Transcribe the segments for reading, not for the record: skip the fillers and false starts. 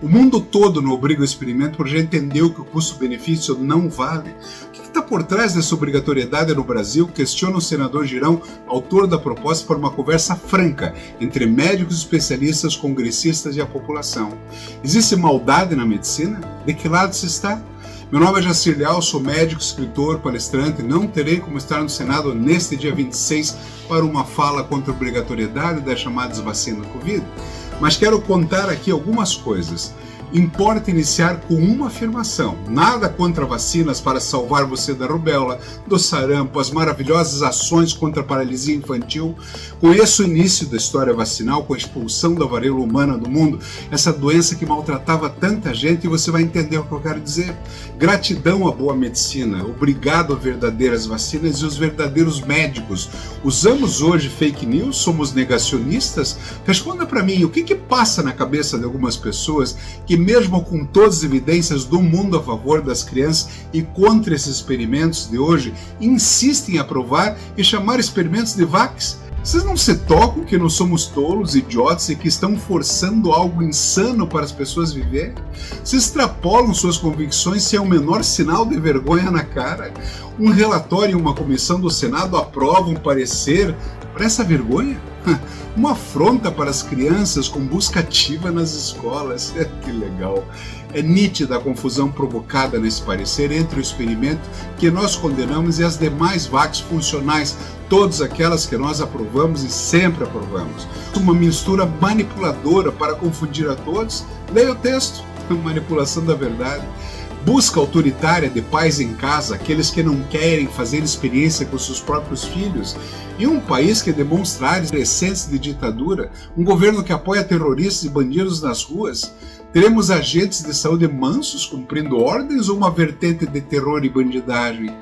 O mundo todo não obriga o experimento porque já entendeu que o custo-benefício não vale. O que está por trás dessa obrigatoriedade no Brasil? Questiona o senador Girão, autor da proposta, por uma conversa franca entre médicos, especialistas, congressistas e a população. Existe maldade na medicina? De que lado se está? Meu nome é Jacir Leal, sou médico, escritor, palestrante. Não terei como estar no Senado neste dia 26 para uma fala contra a obrigatoriedade das chamadas vacinas Covid, mas quero contar aqui algumas coisas. Importa iniciar com uma afirmação: nada contra vacinas para salvar você da rubéola, do sarampo, as maravilhosas ações contra a paralisia infantil. Conheço o início da história vacinal com a expulsão da varíola humana do mundo, essa doença que maltratava tanta gente, e você vai entender o que eu quero dizer. Gratidão à boa medicina, obrigado a verdadeiras vacinas e os verdadeiros médicos. Usamos hoje fake news? Somos negacionistas? Responda para mim, o que passa na cabeça de algumas pessoas que, mesmo com todas as evidências do mundo a favor das crianças e contra esses experimentos de hoje, insistem em aprovar e chamar experimentos de vax? Vocês não se tocam que não somos tolos, idiotas e que estão forçando algo insano para as pessoas viverem? Vocês extrapolam suas convicções sem o menor sinal de vergonha na cara? Um relatório e uma comissão do Senado aprovam um parecer para essa vergonha? Uma afronta para as crianças com busca ativa nas escolas. Que legal! É nítida a confusão provocada nesse parecer entre o experimento que nós condenamos e as demais vacs funcionais, todas aquelas que nós aprovamos e sempre aprovamos. Uma mistura manipuladora para confundir a todos. Leia o texto. Manipulação da verdade. Busca autoritária de pais em casa, aqueles que não querem fazer experiência com seus próprios filhos. Em um país que demonstra áreas recentes de ditadura, um governo que apoia terroristas e bandidos nas ruas, teremos agentes de saúde mansos cumprindo ordens ou uma vertente de terror e bandidagem?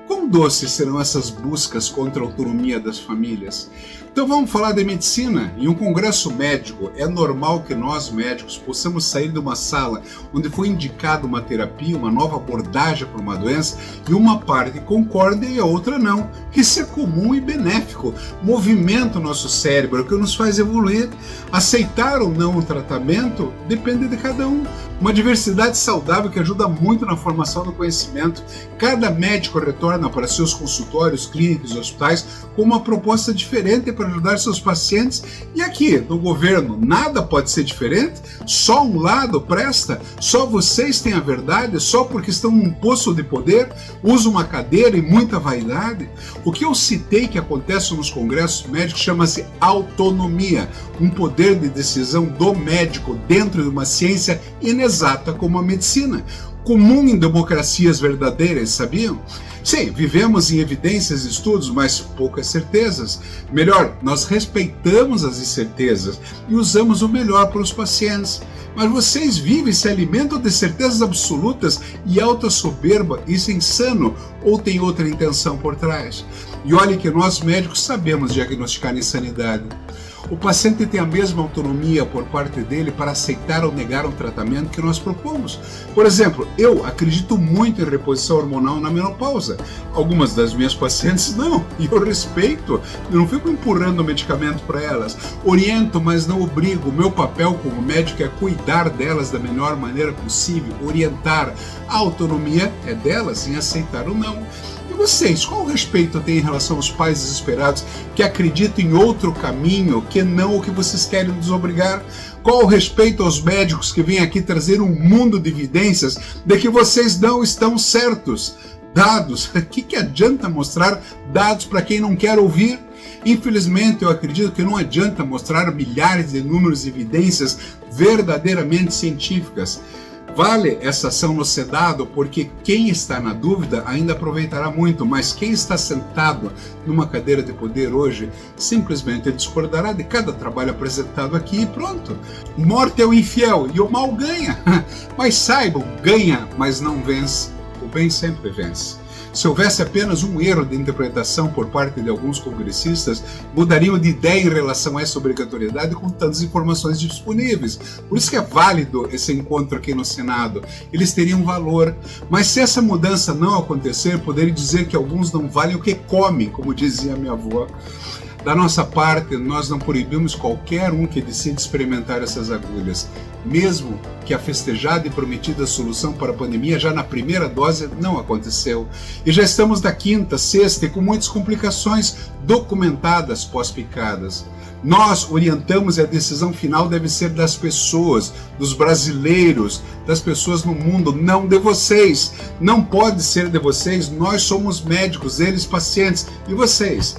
Quão doces serão essas buscas contra a autonomia das famílias? Então vamos falar de medicina. Em um congresso médico, é normal que nós médicos possamos sair de uma sala onde foi indicada uma terapia, uma nova abordagem para uma doença, e uma parte concorde e a outra não. Isso é comum e benéfico. Movimenta o nosso cérebro, que nos faz evoluir. Aceitar ou não o tratamento depende de cada um. Uma diversidade saudável que ajuda muito na formação do conhecimento. Cada médico retorna para seus consultórios, clínicas e hospitais com uma proposta diferente para ajudar seus pacientes. E aqui, no governo, nada pode ser diferente? Só um lado presta? Só vocês têm a verdade? Só porque estão num poço de poder? Usam uma cadeira e muita vaidade? O que eu citei que acontece nos congressos médicos chama-se autonomia, um poder de decisão do médico dentro de uma ciência inexata como a medicina. Comum em democracias verdadeiras, sabiam? Sim, vivemos em evidências e estudos, mas poucas certezas. Melhor, nós respeitamos as incertezas e usamos o melhor para os pacientes. Mas vocês vivem e se alimentam de certezas absolutas e alta soberba. Isso é insano, ou tem outra intenção por trás? E olhe que nós médicos sabemos diagnosticar insanidade. O paciente tem a mesma autonomia por parte dele para aceitar ou negar um tratamento que nós propomos. Por exemplo, eu acredito muito em reposição hormonal na menopausa. Algumas das minhas pacientes não, e eu respeito. Eu não fico empurrando o medicamento para elas. Oriento, mas não obrigo. O meu papel como médico é cuidar delas da melhor maneira possível, orientar. A autonomia é delas em aceitar ou não. Vocês, qual respeito tem em relação aos pais desesperados que acreditam em outro caminho que não o que vocês querem nos obrigar? Qual o respeito aos médicos que vêm aqui trazer um mundo de evidências de que vocês não estão certos? Dados, o que adianta mostrar dados para quem não quer ouvir? Infelizmente, eu acredito que não adianta mostrar milhares de números e evidências verdadeiramente científicas. Vale essa ação no Senado porque quem está na dúvida ainda aproveitará muito, mas quem está sentado numa cadeira de poder hoje simplesmente discordará de cada trabalho apresentado aqui e pronto. Morte é o infiel e o mal ganha. Mas saibam, ganha, mas não vence. O bem sempre vence. Se houvesse apenas um erro de interpretação por parte de alguns congressistas, mudariam de ideia em relação a essa obrigatoriedade com tantas informações disponíveis. Por isso que é válido esse encontro aqui no Senado. Eles teriam valor. Mas se essa mudança não acontecer, poderia dizer que alguns não valem o que comem, como dizia minha avó. Da nossa parte, nós não proibimos qualquer um que decida experimentar essas agulhas, mesmo que a festejada e prometida solução para a pandemia já na primeira dose não aconteceu. E já estamos na quinta, sexta e com muitas complicações documentadas pós-picadas. Nós orientamos e a decisão final deve ser das pessoas, dos brasileiros, das pessoas no mundo, não de vocês. Não pode ser de vocês, nós somos médicos, eles pacientes. E vocês?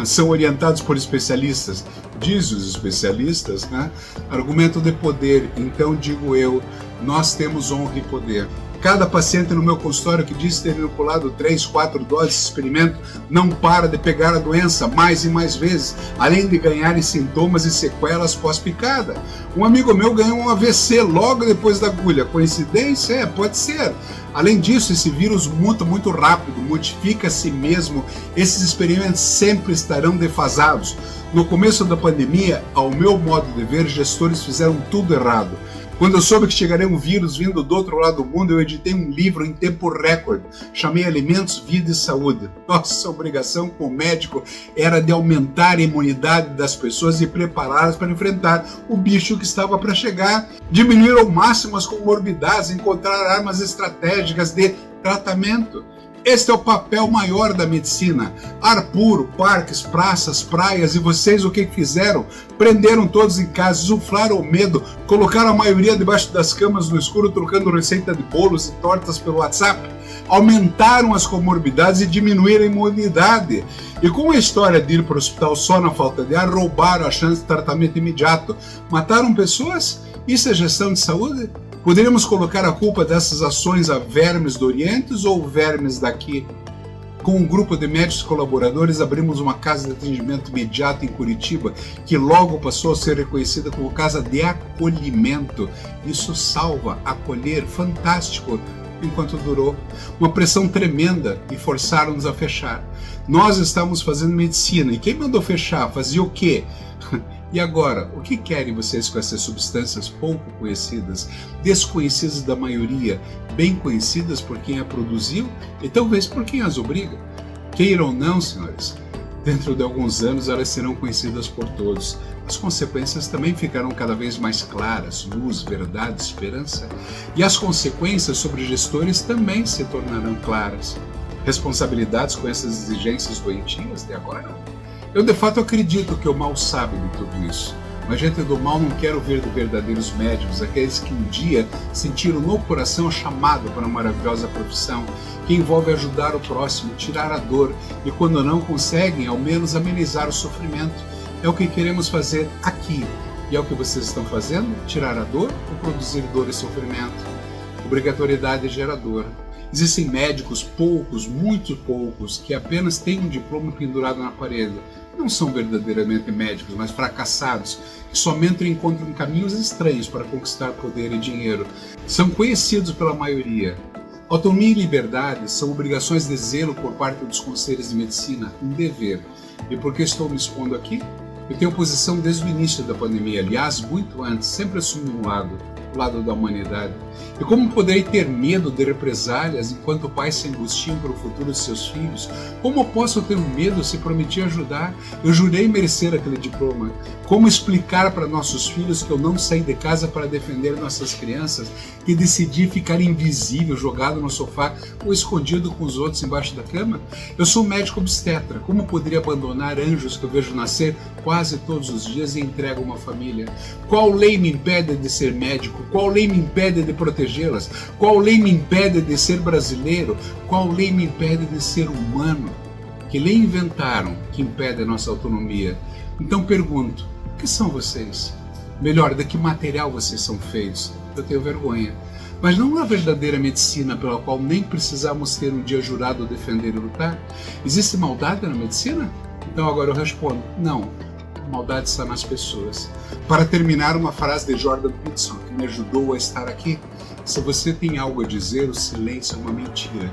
São orientados por especialistas. Diz os especialistas, né? Argumento de poder. Então digo eu, nós temos honra e poder. Cada paciente no meu consultório que diz ter inoculado 3, 4 doses de experimento não para de pegar a doença mais e mais vezes, além de ganharem sintomas e sequelas pós-picada. Um amigo meu ganhou um AVC logo depois da agulha. Coincidência? Pode ser. Além disso, esse vírus muta muito rápido, modifica a si mesmo. Esses experimentos sempre estarão defasados. No começo da pandemia, ao meu modo de ver, gestores fizeram tudo errado. Quando eu soube que chegaria um vírus vindo do outro lado do mundo, eu editei um livro em tempo recorde. Chamei Alimentos, Vida e Saúde. Nossa obrigação como médico era de aumentar a imunidade das pessoas e prepará-las para enfrentar o bicho que estava para chegar. Diminuir ao máximo as comorbidades, encontrar armas estratégicas de tratamento. Este é o papel maior da medicina. Ar puro, parques, praças, praias, e vocês o que fizeram? Prenderam todos em casa, insuflaram o medo, colocaram a maioria debaixo das camas no escuro, trocando receita de bolos e tortas pelo WhatsApp. Aumentaram as comorbidades e diminuíram a imunidade. E com a história de ir para o hospital só na falta de ar, roubaram a chance de tratamento imediato. Mataram pessoas? Isso é gestão de saúde? Poderíamos colocar a culpa dessas ações a vermes do Oriente ou vermes daqui? Com um grupo de médicos colaboradores, abrimos uma casa de atendimento imediato em Curitiba, que logo passou a ser reconhecida como casa de acolhimento. Isso salva, acolher, fantástico, enquanto durou. Uma pressão tremenda e forçaram-nos a fechar. Nós estávamos fazendo medicina, e quem mandou fechar? Fazia o quê? E agora, o que querem vocês com essas substâncias pouco conhecidas, desconhecidas da maioria, bem conhecidas por quem a produziu e talvez por quem as obriga? Queiram ou não, senhores, dentro de alguns anos elas serão conhecidas por todos. As consequências também ficarão cada vez mais claras, luz, verdade, esperança. E as consequências sobre gestores também se tornarão claras. Responsabilidades com essas exigências doentias de agora? Eu de fato acredito que o mal sabe de tudo isso, mas gente do mal não quer ouvir de verdadeiros médicos, aqueles que um dia sentiram no coração o chamado para uma maravilhosa profissão, que envolve ajudar o próximo, tirar a dor, e quando não conseguem, ao menos amenizar o sofrimento. É o que queremos fazer aqui, e é o que vocês estão fazendo? Tirar a dor ou produzir dor e sofrimento? Obrigatoriedade gera dor. Existem médicos, poucos, muito poucos, que apenas têm um diploma pendurado na parede. Não são verdadeiramente médicos, mas fracassados, que somente encontram caminhos estranhos para conquistar poder e dinheiro. São conhecidos pela maioria. Autonomia e liberdade são obrigações de zelo por parte dos conselhos de medicina, um dever. E por que estou me expondo aqui? Eu tenho posição desde o início da pandemia, aliás, muito antes, sempre assumi um lado, o lado da humanidade. E como poderei ter medo de represálias enquanto pais se angustiam pelo futuro de seus filhos? Como posso ter medo se prometi ajudar? Eu jurei merecer aquele diploma. Como explicar para nossos filhos que eu não saí de casa para defender nossas crianças, que decidi ficar invisível, jogado no sofá ou escondido com os outros embaixo da cama? Eu sou médico obstetra. Como poderia abandonar anjos que eu vejo nascer quase todos os dias e entrego uma família? Qual lei me impede de ser médico? Qual lei me impede de protegê-las? Qual lei me impede de ser brasileiro? Qual lei me impede de ser humano? Que lei inventaram que impede a nossa autonomia? Então pergunto, o que são vocês? Melhor, de que material vocês são feitos? Eu tenho vergonha. Mas não há verdadeira medicina pela qual nem precisamos ter um dia jurado defender e lutar? Existe maldade na medicina? Então agora eu respondo, não. A maldade está nas pessoas. Para terminar, uma frase de Jordan Peterson, que me ajudou a estar aqui. Se você tem algo a dizer, o silêncio é uma mentira.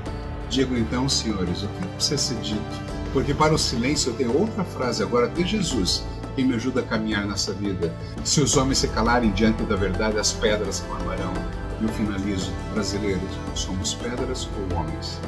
Digo então, senhores, o que precisa ser dito? Porque para o silêncio eu tenho outra frase agora de Jesus, que me ajuda a caminhar nessa vida. Se os homens se calarem diante da verdade, as pedras clamarão. E eu finalizo, brasileiros, somos pedras ou homens?